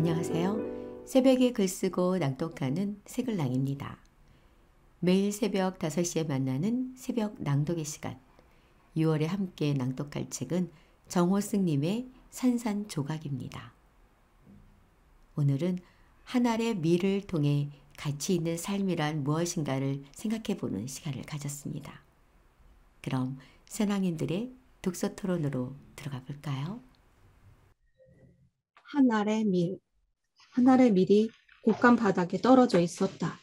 안녕하세요. 새벽에 글쓰고 낭독하는 새글랑입니다. 매일 새벽 5시에 만나는 새벽 낭독의 시간. 6월에 함께 낭독할 책은 정호승님의 산산조각입니다. 오늘은 한 알의 밀을 통해 가치 있는 삶이란 무엇인가를 생각해보는 시간을 가졌습니다. 그럼 새낭인들의 독서 토론으로 들어가 볼까요? 한 알의 밀. 한 알의 밀이 곡간 바닥에 떨어져 있었다.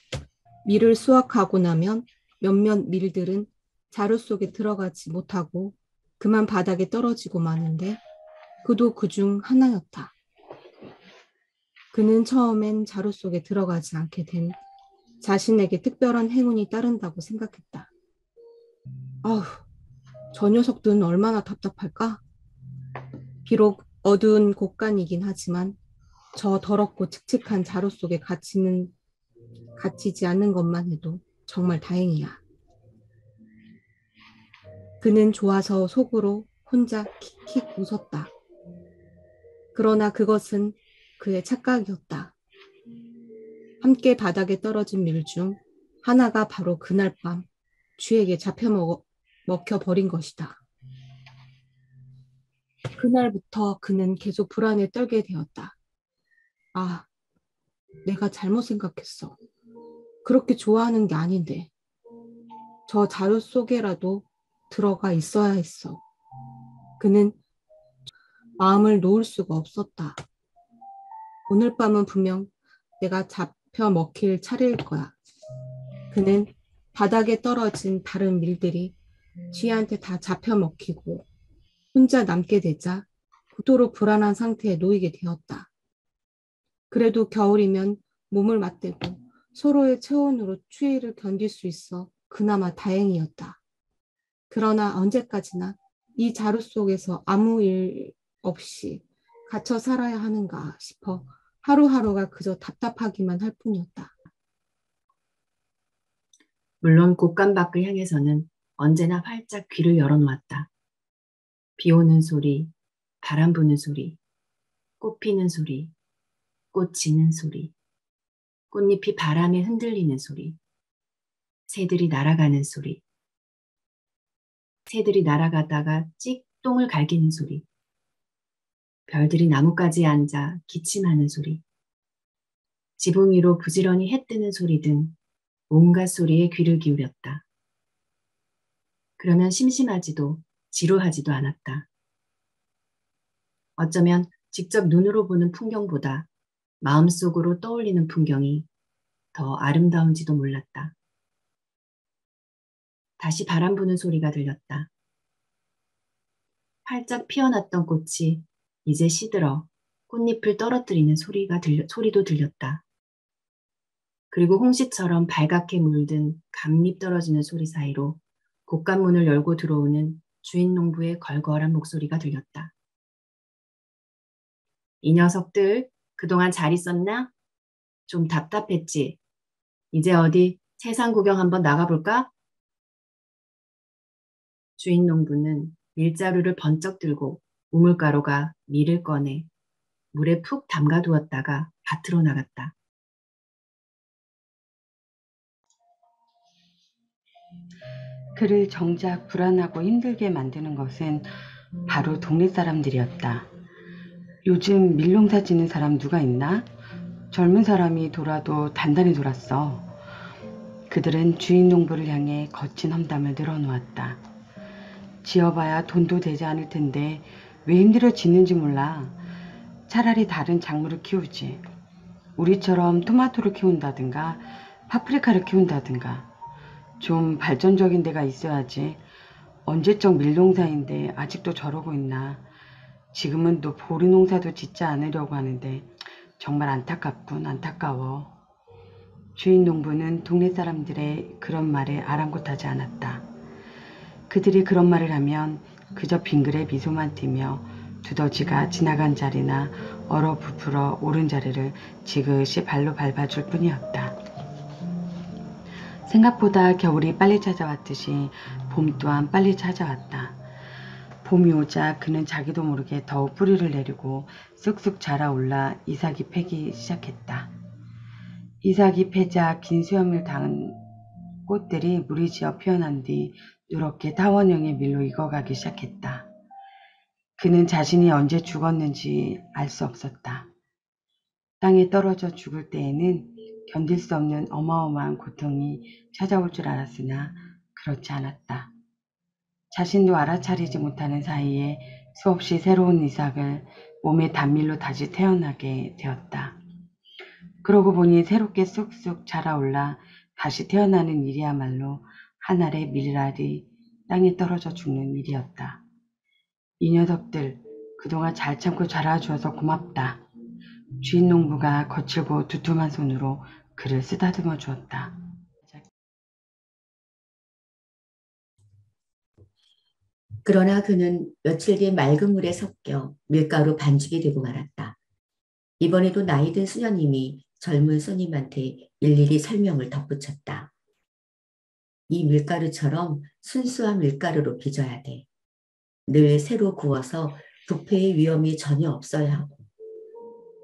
밀을 수확하고 나면 몇몇 밀들은 자루 속에 들어가지 못하고 그만 바닥에 떨어지고 마는데 그도 그중 하나였다. 그는 처음엔 자루 속에 들어가지 않게 된 자신에게 특별한 행운이 따른다고 생각했다. 아휴, 저 녀석들은 얼마나 답답할까? 비록 어두운 곡간이긴 하지만 저 더럽고 칙칙한 자루 속에 갇히지 않는 것만 해도 정말 다행이야. 그는 좋아서 속으로 혼자 킥킥 웃었다. 그러나 그것은 그의 착각이었다. 함께 바닥에 떨어진 밀 중 하나가 바로 그날 밤 쥐에게 먹혀버린 것이다. 그날부터 그는 계속 불안에 떨게 되었다. 아, 내가 잘못 생각했어. 그렇게 좋아하는 게 아닌데. 저 자루 속에라도 들어가 있어야 했어. 그는 마음을 놓을 수가 없었다. 오늘 밤은 분명 내가 잡혀 먹힐 차례일 거야. 그는 바닥에 떨어진 다른 밀들이 쥐한테 다 잡혀 먹히고 혼자 남게 되자 고도로 불안한 상태에 놓이게 되었다. 그래도 겨울이면 몸을 맞대고 서로의 체온으로 추위를 견딜 수 있어 그나마 다행이었다. 그러나 언제까지나 이 자루 속에서 아무 일 없이 갇혀 살아야 하는가 싶어 하루하루가 그저 답답하기만 할 뿐이었다. 물론 곡간 밖을 향해서는 언제나 활짝 귀를 열어놓았다. 비 오는 소리, 바람 부는 소리, 꽃 피는 소리, 꽃 지는 소리, 꽃잎이 바람에 흔들리는 소리, 새들이 날아가는 소리, 새들이 날아가다가 찍 똥을 갈기는 소리, 별들이 나뭇가지에 앉아 기침하는 소리, 지붕 위로 부지런히 해 뜨는 소리 등 온갖 소리에 귀를 기울였다. 그러면 심심하지도 지루하지도 않았다. 어쩌면 직접 눈으로 보는 풍경보다 마음속으로 떠올리는 풍경이 더 아름다운지도 몰랐다. 다시 바람 부는 소리가 들렸다. 활짝 피어났던 꽃이 이제 시들어 꽃잎을 떨어뜨리는 소리도 들렸다. 그리고 홍시처럼 발갛게 물든 감잎 떨어지는 소리 사이로 곡간문을 열고 들어오는 주인 농부의 걸걸한 목소리가 들렸다. 이 녀석들 그동안 잘 있었나? 좀 답답했지? 이제 어디 세상 구경 한번 나가볼까? 주인 농부는 밀자루를 번쩍 들고 우물가루가 밀을 꺼내 물에 푹 담가두었다가 밭으로 나갔다. 그를 정작 불안하고 힘들게 만드는 것은 바로 동네 사람들이었다. 요즘 밀농사 짓는 사람 누가 있나? 젊은 사람이 돌아도 단단히 돌았어. 그들은 주인 농부를 향해 거친 험담을 늘어놓았다. 지어봐야 돈도 되지 않을 텐데 왜 힘들어 짓는지 몰라. 차라리 다른 작물을 키우지. 우리처럼 토마토를 키운다든가 파프리카를 키운다든가 좀 발전적인 데가 있어야지. 언제적 밀농사인데 아직도 저러고 있나. 지금은 또 보리 농사도 짓지 않으려고 하는데 정말 안타깝군. 안타까워. 주인 농부는 동네 사람들의 그런 말에 아랑곳하지 않았다. 그들이 그런 말을 하면 그저 빙그레 미소만 띠며 두더지가 지나간 자리나 얼어부풀어 오른 자리를 지그시 발로 밟아줄 뿐이었다. 생각보다 겨울이 빨리 찾아왔듯이 봄 또한 빨리 찾아왔다. 봄이 오자 그는 자기도 모르게 더욱 뿌리를 내리고 쑥쑥 자라올라 이삭이 패기 시작했다. 이삭이 패자 긴 수염을 닿은 꽃들이 무리지어 피어난 뒤 누렇게 타원형의 밀로 익어가기 시작했다. 그는 자신이 언제 죽었는지 알 수 없었다. 땅에 떨어져 죽을 때에는 견딜 수 없는 어마어마한 고통이 찾아올 줄 알았으나 그렇지 않았다. 자신도 알아차리지 못하는 사이에 수없이 새로운 이삭을 몸의 단밀로 다시 태어나게 되었다. 그러고 보니 새롭게 쑥쑥 자라올라 다시 태어나는 일이야말로 한 알의 밀알이 땅에 떨어져 죽는 일이었다. 이 녀석들 그동안 잘 참고 자라주어서 고맙다. 주인 농부가 거칠고 두툼한 손으로 그를 쓰다듬어 주었다. 그러나 그는 며칠 뒤에 맑은 물에 섞여 밀가루 반죽이 되고 말았다. 이번에도 나이 든 수녀님이 젊은 손님한테 일일이 설명을 덧붙였다. 이 밀가루처럼 순수한 밀가루로 빚어야 돼. 늘 새로 구워서 부패의 위험이 전혀 없어야 하고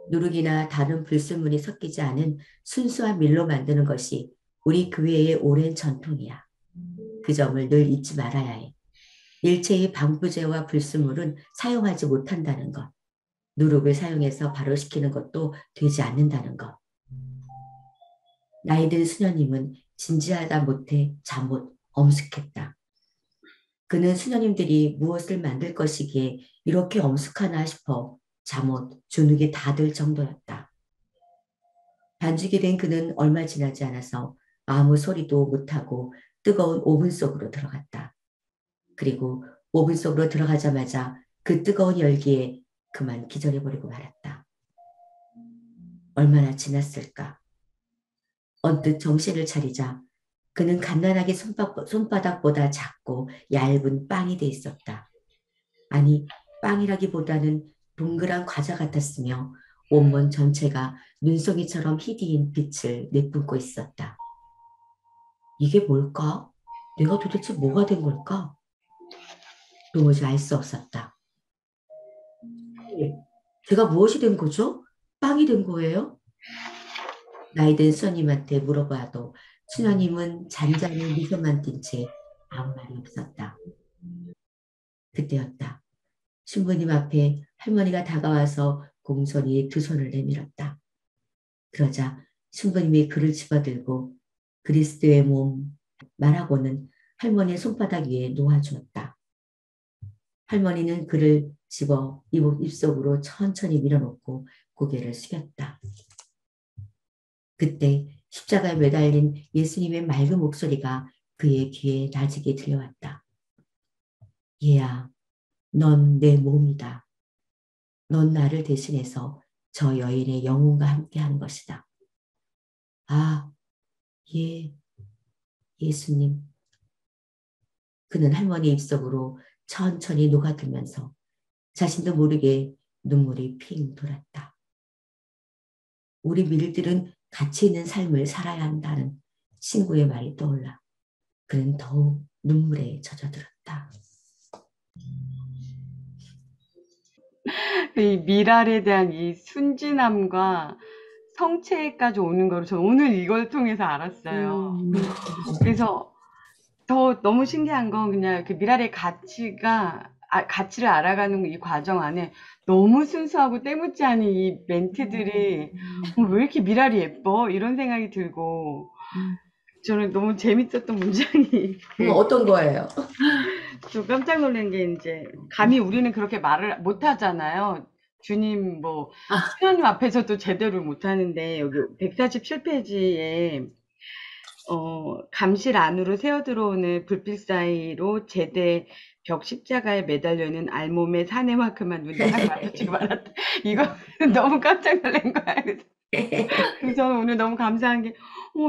누룩이나 다른 불순물이 섞이지 않은 순수한 밀로 만드는 것이 우리 교회의 오랜 전통이야. 그 점을 늘 잊지 말아야 해. 일체의 방부제와 불순물은 사용하지 못한다는 것. 누룩을 사용해서 발효시키는 것도 되지 않는다는 것. 나이 든 수녀님은 진지하다 못해 잠옷 엄숙했다. 그는 수녀님들이 무엇을 만들 것이기에 이렇게 엄숙하나 싶어 잠옷, 주눅이 다 들 정도였다. 반죽이 된 그는 얼마 지나지 않아서 아무 소리도 못하고 뜨거운 오븐 속으로 들어갔다. 그리고 오븐 속으로 들어가자마자 그 뜨거운 열기에 그만 기절해버리고 말았다. 얼마나 지났을까? 언뜻 정신을 차리자 그는 갓난아기 손바닥보다 작고 얇은 빵이 돼 있었다. 아니, 빵이라기보다는 동그란 과자 같았으며 온몸 전체가 눈송이처럼 희디인 빛을 내뿜고 있었다. 이게 뭘까? 내가 도대체 뭐가 된 걸까? 도무지 알 수 없었다. 제가 무엇이 된 거죠? 빵이 된 거예요? 나이든 수녀님한테 물어봐도 수녀님은 잔잔히 미소만 띈 채 아무 말이 없었다. 그때였다. 신부님 앞에 할머니가 다가와서 공손히 두 손을 내밀었다. 그러자 신부님이 그를 집어들고 그리스도의 몸 말하고는 할머니의 손바닥 위에 놓아주었다. 할머니는 그를 집어 입속으로 천천히 밀어놓고 고개를 숙였다. 그때 십자가에 매달린 예수님의 맑은 목소리가 그의 귀에 나직이 들려왔다. 얘야, 넌 내 몸이다. 넌 나를 대신해서 저 여인의 영혼과 함께 한 것이다. 아, 예, 예수님. 그는 할머니 입속으로 천천히 녹아들면서 자신도 모르게 눈물이 핑 돌았다. 우리 밀들은 가치 있는 삶을 살아야 한다는 친구의 말이 떠올라 그는 더욱 눈물에 젖어들었다. 이 미랄에 대한 이 순진함과 성체까지 오는 거를 저는 오늘 이걸 통해서 알았어요. 그래서 더 너무 신기한 건 그냥 그 미랄의 가치를 알아가는 이 과정 안에 너무 순수하고 때묻지 않은 이 멘트들이 왜 이렇게 미랄이 예뻐? 이런 생각이 들고 저는 너무 재밌었던 문장이 어떤 거예요? 저 깜짝 놀란 게 이제 감히 우리는 그렇게 말을 못 하잖아요. 주님 수녀님 앞에서도 제대로 못 하는데 여기 147페이지에 감실 안으로 새어 들어오는 불빛 사이로 제대 벽 십자가에 매달려 있는 알몸의 사내만큼만 눈이 딱 마주치고 말았다. 이거 너무 깜짝 놀란 거야. 그래서 저는 오늘 너무 감사한 게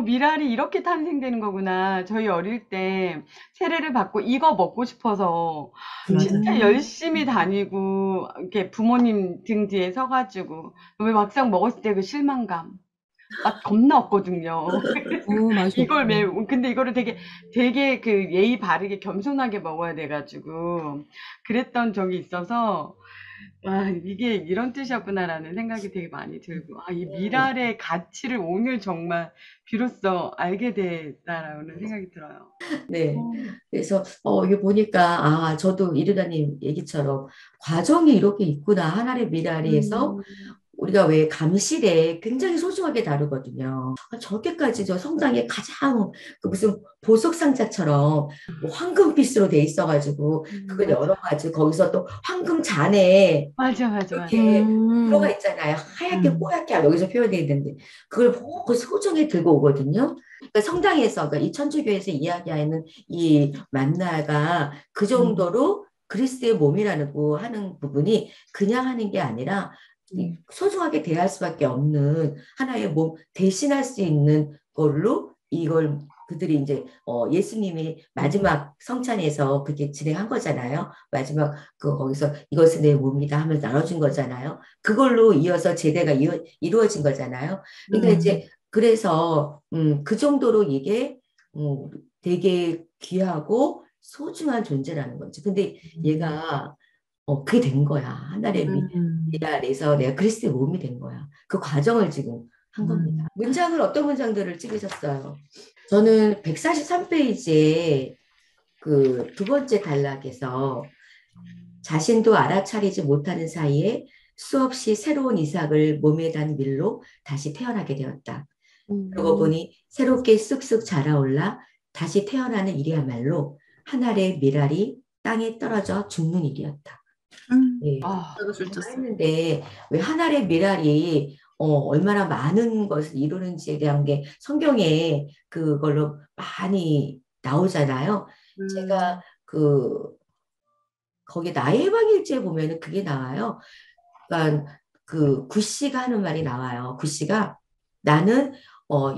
미랄이 이렇게 탄생되는 거구나. 저희 어릴 때 세례를 받고 이거 먹고 싶어서 진짜 열심히 다니고 이렇게 부모님 등 뒤에 서가지고 왜 막상 먹었을 때 그 실망감. 맛 겁나 없거든요. 맛이 이걸 없고. 근데 이거를 되게 그 예의 바르게 겸손하게 먹어야 돼가지고 그랬던 적이 있어서 와, 이게 이런 뜻이었구나라는 생각이 되게 많이 들고, 이 미랄의 가치를 오늘 정말 비로소 알게 됐다라는 생각이 들어요. 네. 그래서 이거 보니까 저도 이르다님 얘기처럼 과정이 이렇게 있구나. 하나의 미라리에서 음, 우리가 왜 감실에 굉장히 소중하게 다루거든요. 저렇게까지 저 성당에 가장 그 무슨 보석 상자처럼 뭐 황금빛으로 돼 있어가지고 그걸 맞아, 열어가지고 거기서 또 황금 잔에 맞아, 맞아, 맞아. 이렇게 들어가 음, 있잖아요. 하얗게 음, 뽀얗게 여기서 표현되어 있는데 그걸 보고 소중히 들고 오거든요. 그러니까 성당에서 그러니까 이 천주교에서 이야기하는 이 만나가 그 음, 정도로 그리스도의 몸이라는 거 하는 부분이 그냥 하는 게 아니라 소중하게 대할 수밖에 없는 하나의 몸 대신할 수 있는 걸로 이걸 그들이 이제 예수님이 마지막 성찬에서 그렇게 진행한 거잖아요. 마지막 거기서 이것은 내 몸이다 하면서 나눠준 거잖아요. 그걸로 이어서 제대가 이루어진 거잖아요. 그러니까 음, 이제 그래서 그 정도로 이게 되게 귀하고 소중한 존재라는 거죠. 근데 음, 얘가 그게 된 거야. 하나의 음, 미랄에서 내가 그리스도의 몸이 된 거야. 그 과정을 지금 한 겁니다. 음, 문장을 어떤 문장들을 찍으셨어요? 저는 143페이지에 그 두 번째 단락에서 자신도 알아차리지 못하는 사이에 수없이 새로운 이삭을 몸에 단 밀로 다시 태어나게 되었다. 그러고 음, 보니 새롭게 쑥쑥 자라올라 다시 태어나는 일이야말로 한 알의 밀알이 땅에 떨어져 죽는 일이었다. 예, 아, 내가 제가 숫자어. 했는데 왜 한 알의 밀알이 얼마나 많은 것을 이루는지에 대한 게 성경에 그걸로 많이 나오잖아요. 제가 그 거기 나의 해방일지에 보면은 그게 나와요. 그러니까 그 구씨가 하는 말이 나와요. 구씨가 나는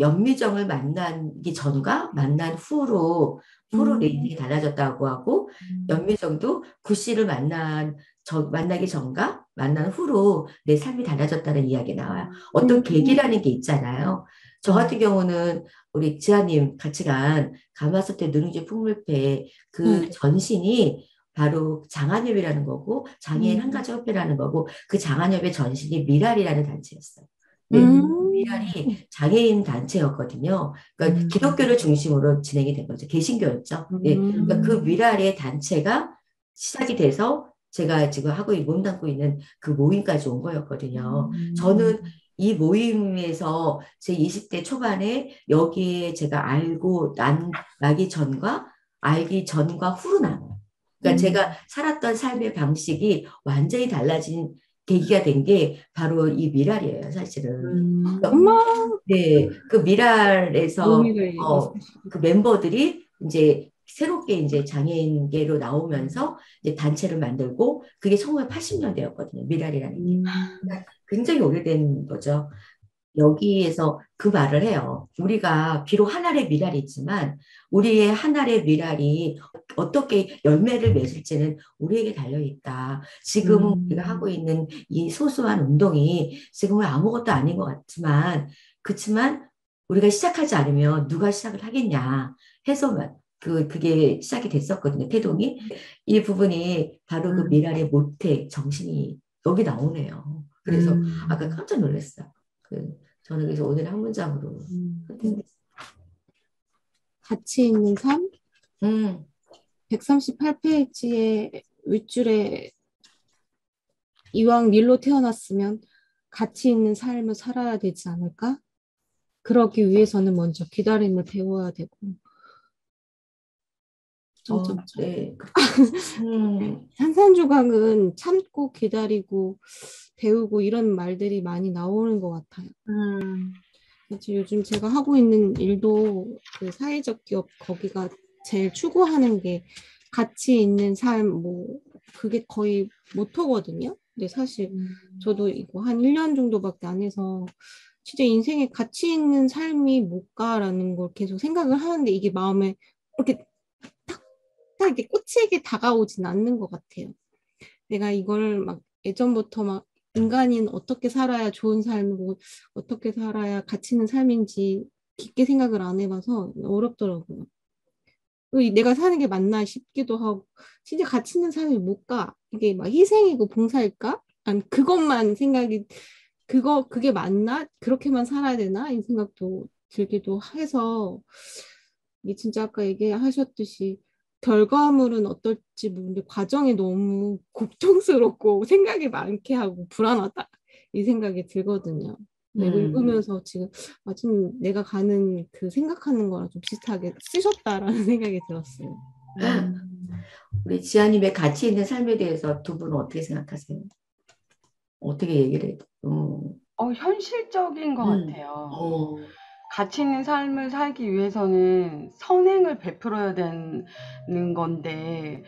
연미정을 만나기 전과 만난 후로 내 음, 인생이 달라졌다고 하고 연미정도 구씨를 만나기 전과 만난 후로 내 삶이 달라졌다는 이야기 나와요. 어떤 계기라는 게 있잖아요. 저 같은 경우는 우리 지아님 같이 간 가마솥에 누룽지 풍물패 그 네. 전신이 바로 장한협이라는 거고 장애인 한가지 협회라는 거고 그 장한협의 전신이 미랄이라는 단체였어요. 네, 음, 미랄이 장애인 단체였거든요. 그러니까 기독교를 중심으로 진행이 된 거죠. 개신교였죠. 네, 그러니까 그 음, 미랄의 단체가 시작이 돼서 제가 지금 하고 몸담고 있는 그 모임까지 온 거였거든요. 저는 이 모임에서 제 20대 초반에 여기에 제가 알기 전과 후로 나눠요. 그러니까 제가 살았던 삶의 방식이 완전히 달라진 계기가 된 게 바로 이 미랄이에요, 사실은. 그러니까 엄마, 네, 그 미랄에서 의미가 있으시고. 그 멤버들이 이제 새롭게 이제 장애인계로 나오면서 이제 단체를 만들고 그게 1980년대였거든요. 미랄이라는 게. 그러니까 굉장히 오래된 거죠. 여기에서 그 말을 해요. 우리가 비록 한 알의 미랄이 있지만 우리의 한 알의 미랄이 어떻게 열매를 맺을지는 우리에게 달려있다. 지금 우리가 하고 있는 이 소소한 운동이 지금은 아무것도 아닌 것 같지만 그렇지만 우리가 시작하지 않으면 누가 시작을 하겠냐 해서 그게 시작이 됐었거든요. 태동이. 이 부분이 바로 그 미랄의 모태 정신이 여기 나오네요. 그래서 아까 깜짝 놀랐어요. 저는 그래서 오늘 한 문장으로 선택했어요. 가치 있는 삶? 음, 138페이지의 윗줄에 이왕 밀로 태어났으면 가치 있는 삶을 살아야 되지 않을까? 그러기 위해서는 먼저 기다림을 배워야 되고, 점점점. 네, 그렇죠. 산산조각은 참고 기다리고 배우고 이런 말들이 많이 나오는 것 같아요. 그래서 요즘 제가 하고 있는 일도 그 사회적 기업 거기가 제일 추구하는 게 가치 있는 삶, 뭐, 그게 거의 모토거든요. 근데 사실 저도 이거 한 1년 정도밖에 안 해서 진짜 인생에 가치 있는 삶이 뭘까라는 걸 계속 생각을 하는데 이게 마음에 이렇게 딱 이렇게 꽂히게 다가오진 않는 것 같아요. 내가 이걸 막 예전부터 막 인간인 어떻게 살아야 좋은 삶이고 어떻게 살아야 가치 있는 삶인지 깊게 생각을 안 해봐서 어렵더라고요. 내가 사는 게 맞나 싶기도 하고 진짜 가치 있는 삶이 뭘까? 이게 막 희생이고 봉사일까? 난 그것만 생각이 그게 맞나? 그렇게만 살아야 되나? 이 생각도 들기도 해서 이게 진짜 아까 얘기하셨듯이 결과물은 어떨지 모르는데 과정이 너무 고통스럽고 생각이 많게 하고 불안하다 이 생각이 들거든요. 이거 읽으면서 지금 지금 내가 가는 그 생각하는 거랑 좀 비슷하게 쓰셨다라는 생각이 들었어요. 우리 지아님의 가치 있는 삶에 대해서 두 분은 어떻게 생각하세요? 어떻게 얘기를 해요? 현실적인 것 음, 같아요. 어, 가치 있는 삶을 살기 위해서는 선행을 베풀어야 되는 건데,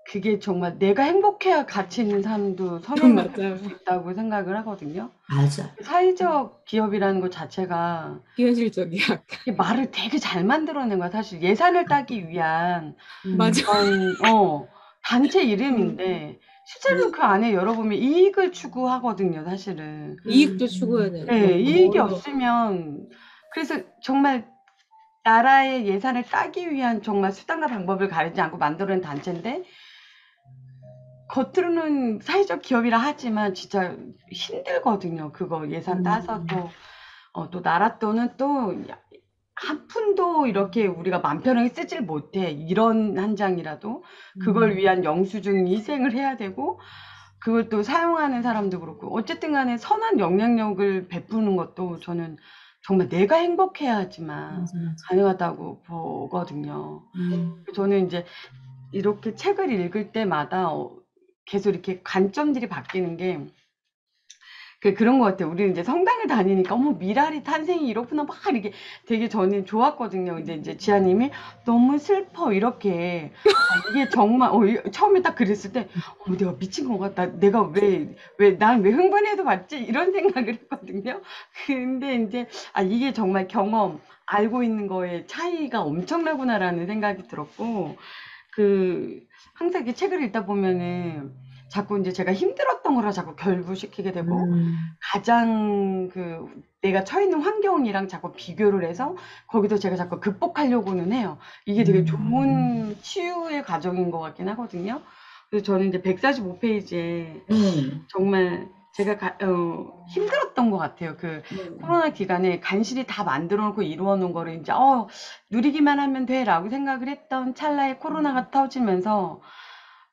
그게 정말 내가 행복해야 가치 있는 삶도 선행을 베풀 수 맞아요. 있다고 생각을 하거든요. 맞아. 사회적 기업이라는 것 자체가 비현실적이야. 약간. 이게 말을 되게 잘 만들어낸 거야. 사실 예산을 따기 위한 맞아. 그런 단체 이름인데 실제로 그 안에 열어보면 이익을 추구하거든요, 사실은. 이익도 추구해야 되는 네, 너무 이익이 어려워. 없으면 그래서 정말 나라의 예산을 따기 위한 정말 수단과 방법을 가리지 않고 만들어낸 단체인데 겉으로는 사회적 기업이라 하지만 진짜 힘들거든요. 그거 예산 따서 또 나라 돈은 또 한 푼도 이렇게 우리가 맘 편하게 쓰질 못해. 이런 한 장이라도 그걸 위한 영수증 희생을 해야 되고 그걸 또 사용하는 사람도 그렇고 어쨌든 간에 선한 영향력을 베푸는 것도 저는 정말 내가 행복해야지만 맞아, 맞아. 가능하다고 보거든요. 저는 이제 이렇게 책을 읽을 때마다 계속 이렇게 관점들이 바뀌는 게 그런 것 같아요. 우리는 이제 성당을 다니니까, 어머, 미랄이 탄생이 이렇구나, 막 이렇게 되게 저는 좋았거든요. 근데 이제 지아님이 너무 슬퍼, 이렇게. 이게 정말, 처음에 딱 그랬을 때, 내가 미친 건가? 내가 난 왜 흥분해도 봤지? 이런 생각을 했거든요. 근데 이제, 이게 정말 경험, 알고 있는 거에 차이가 엄청나구나라는 생각이 들었고, 항상 이렇게 책을 읽다 보면은, 자꾸 이제 제가 힘들었던 거라 자꾸 결부시키게 되고, 가장 내가 처해 있는 환경이랑 자꾸 비교를 해서 거기서 제가 자꾸 극복하려고는 해요. 이게 되게 좋은 치유의 과정인 것 같긴 하거든요. 그래서 저는 이제 145페이지에 정말 제가 힘들었던 것 같아요. 코로나 기간에 간신히 다 만들어 놓고 이루어 놓은 거를 이제 누리기만 하면 돼라고 생각을 했던 찰나에 코로나가 터지면서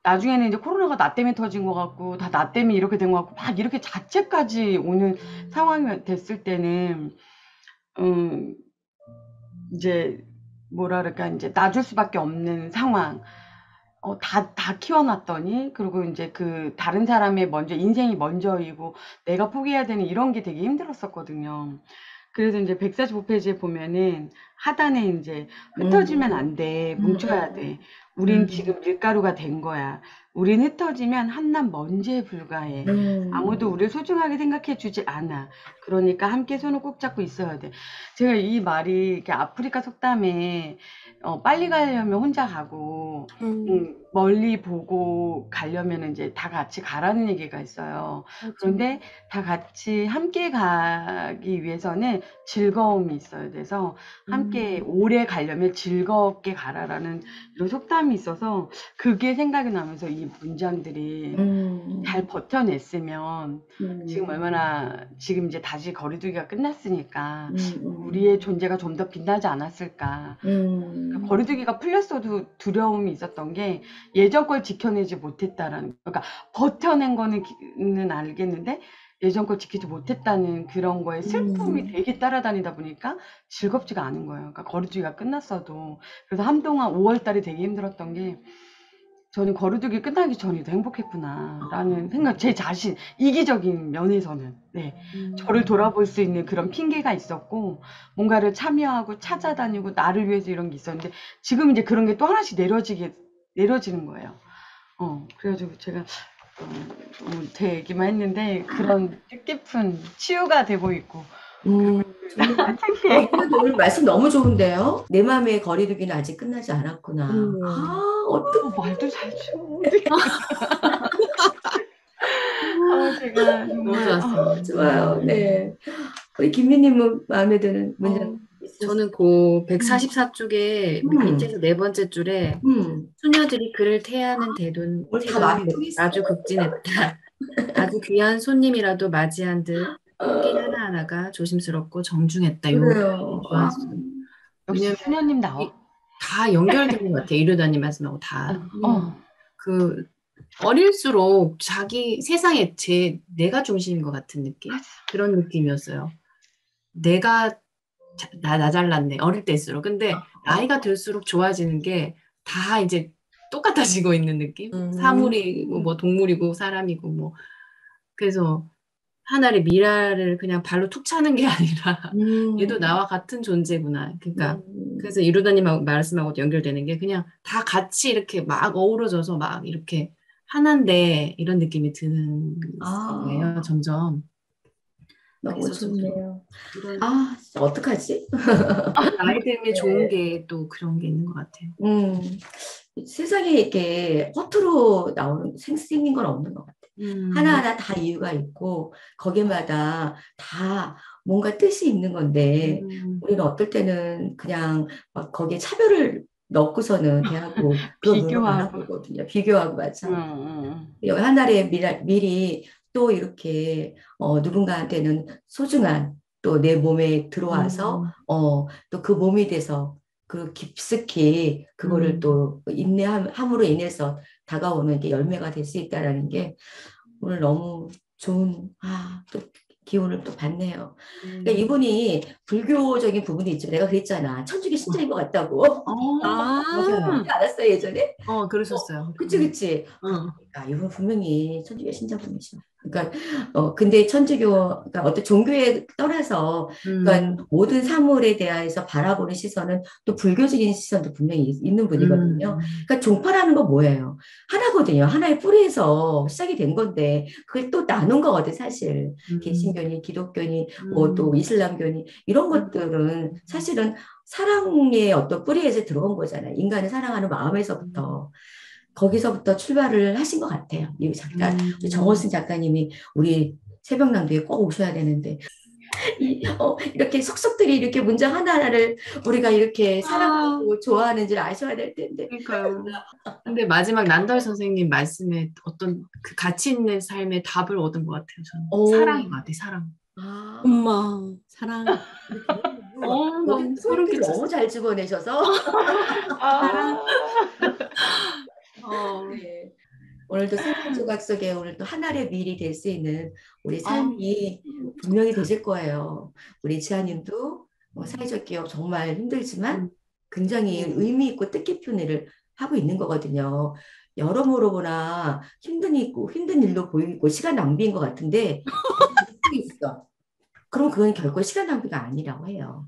나중에는 이제 코로나가 나 때문에 터진 것 같고 다 나 때문에 이렇게 된 것 같고 막 이렇게 자책까지 오는 상황이 됐을 때는 이제 뭐라 그럴까 이제 놔줄 수밖에 없는 상황. 다 키워놨더니 그리고 이제 다른 사람의 먼저 인생이 먼저이고 내가 포기해야 되는 이런 게 되게 힘들었었거든요. 그래서 이제 145페이지에 보면은 하단에 이제 흩어지면 안 돼. 뭉쳐야 돼. 우린 지금 밀가루가 된 거야. 우린 흩어지면 한낱 먼지에 불과해. 아무도 우리를 소중하게 생각해 주지 않아. 그러니까 함께 손을 꼭 잡고 있어야 돼. 제가 이 말이 이렇게 아프리카 속담에 빨리 가려면 혼자 가고 멀리 보고 가려면 이제 다 같이 가라는 얘기가 있어요. 그런데 다 같이 함께 가기 위해서는 즐거움이 있어야 돼서 함께 오래 가려면 즐겁게 가라라는 이런 속담이 있어서 그게 생각이 나면서 이 문장들이 잘 버텨냈으면 지금 이제 다시 거리두기가 끝났으니까 우리의 존재가 좀 더 빛나지 않았을까. 거리두기가 풀렸어도 두려움이 있었던 게 예전 걸 지켜내지 못했다라는, 그러니까 버텨낸 거는 알겠는데 예전 걸 지키지 못했다는 그런 거에 슬픔이 되게 따라다니다 보니까 즐겁지가 않은 거예요. 그러니까 거리두기가 끝났어도. 그래서 한동안 5월 달이 되게 힘들었던 게 저는 거리두기 끝나기 전이 더 행복했구나라는 생각, 제 자신, 이기적인 면에서는, 네. 저를 돌아볼 수 있는 그런 핑계가 있었고, 뭔가를 참여하고 찾아다니고 나를 위해서 이런 게 있었는데, 지금 이제 그런 게 또 하나씩 내려지는 거예요. 그래가지고 제가, 되기만 했는데, 그런 뜻깊은 치유가 되고 있고, 정말. 창피해. 그래도 오늘 말씀 너무 좋은데요? 내 마음의 거리두기는 아직 끝나지 않았구나. 어떡해. 말도 잘 쳐. 제가 너무 정말 좋았어요. 좋아요. 네. 우리 김미님은 마음에 드는 문장 있으세요? 저는 그 144쪽에 밑에서 네 번째 줄에 소녀들이 그를 태하는 오늘 다 태도는 말이 통했어. 아주 극진했다. 아주 귀한 손님이라도 맞이한 듯 꽃게 하나하나가 조심스럽고 정중했다. 요 그래요. 좋았어요. 역시 왜냐면 수녀님 나와. 다 연결되는 것 같아요. 이루다님 말씀하고 다. 어. 그 어릴수록 자기 세상에 내가 중심인 것 같은 느낌? 그런 느낌이었어요. 나 잘났네. 어릴 때일수록. 근데 나이가 들수록 좋아지는 게 다 이제 똑같아지고 있는 느낌? 사물이고 뭐 동물이고 사람이고 뭐. 그래서 하나의 미라를 그냥 발로 툭 차는 게 아니라 얘도 나와 같은 존재구나. 그러니까 그래서 이루다님 말씀하고 연결되는 게 그냥 다 같이 이렇게 막 어우러져서 막 이렇게 하나인데 이런 느낌이 드는 거예요. 점점. 너무 그래서 저도 좋네요. 이런 아, 진짜 어떡하지? 나이 들면 좋은 게 또 그런 게 있는 것 같아요. 세상에 이렇게 허투루 생긴 건 없는 것 같아요. 하나하나 다 이유가 있고 거기마다 다 뭔가 뜻이 있는 건데 우리는 어떨 때는 그냥 막 거기에 차별을 넣고서는 대하고 그걸 물론 비교하고. 알아보거든요. 비교하고 맞아. 여기 하나의 미리 또 이렇게 누군가한테는 소중한 또 내 몸에 들어와서 또 그 몸이 돼서 그 깊숙이 그거를 또 인내함으로 인해서 다가오는 게 열매가 될 수 있다라는 게 오늘 너무 좋은 또 기운을 또 받네요. 그러니까 이분이 불교적인 부분이 있지만 내가 그랬잖아. 천주교 신자인 것 같다고. 맞아요. 알았어요 예전에? 그러셨어요. 그치. 그러니까 이분 분명히 천주교 신자분이셔. 그러니까 근데 천주교가 어떤 종교에 떠나서 그러니까 모든 사물에 대해서 바라보는 시선은 또 불교적인 시선도 분명히 있는 분이거든요. 그러니까 종파라는 건 뭐예요? 하나거든요. 하나의 뿌리에서 시작이 된 건데 그걸 또 나눈 거거든 사실. 개신교니 기독교니 뭐 또 이슬람교니 이런 것들은 사실은 사랑의 어떤 뿌리에서 들어온 거잖아요. 인간을 사랑하는 마음에서부터. 거기서부터 출발을 하신 것 같아요. 이 작가, 정호승 작가님이 우리 새벽낭도에 꼭 오셔야 되는데, 이렇게 속속들이 이렇게 문장 하나하나를 우리가 이렇게 사랑하고 좋아하는 줄 아셔야 될 텐데. 그러니까요. 근데 마지막 난덜 선생님 말씀에 어떤 그 가치 있는 삶의 답을 얻은 것 같아요. 저는. 사랑인 것 같아요. 사랑. 엄마, 사랑. 너무 소름 끼쳤어. 너무 잘 집어내셔서. 사랑. 네. 오늘도 생활 조각 속에 오늘도 하나의 미리 될 수 있는 우리 삶이 분명히 되실 거예요. 우리 지아님도 사회적 기업 정말 힘들지만 굉장히 의미 있고 뜻깊은 일을 하고 있는 거거든요. 여러모로 보나 힘든 일로 보이고 시간 낭비인 것 같은데 있어. 그럼 그건 결코 시간 낭비가 아니라고 해요.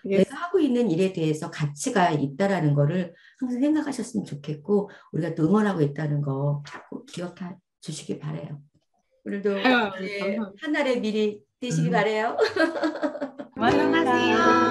내가 하고 있는 일에 대해서 가치가 있다라는 거를 항상 생각하셨으면 좋겠고 우리가 또 응원하고 있다는 거 꼭 기억해 주시기 바래요. 오늘도 하늘의 미리 되시기 바래요. 사랑하세요.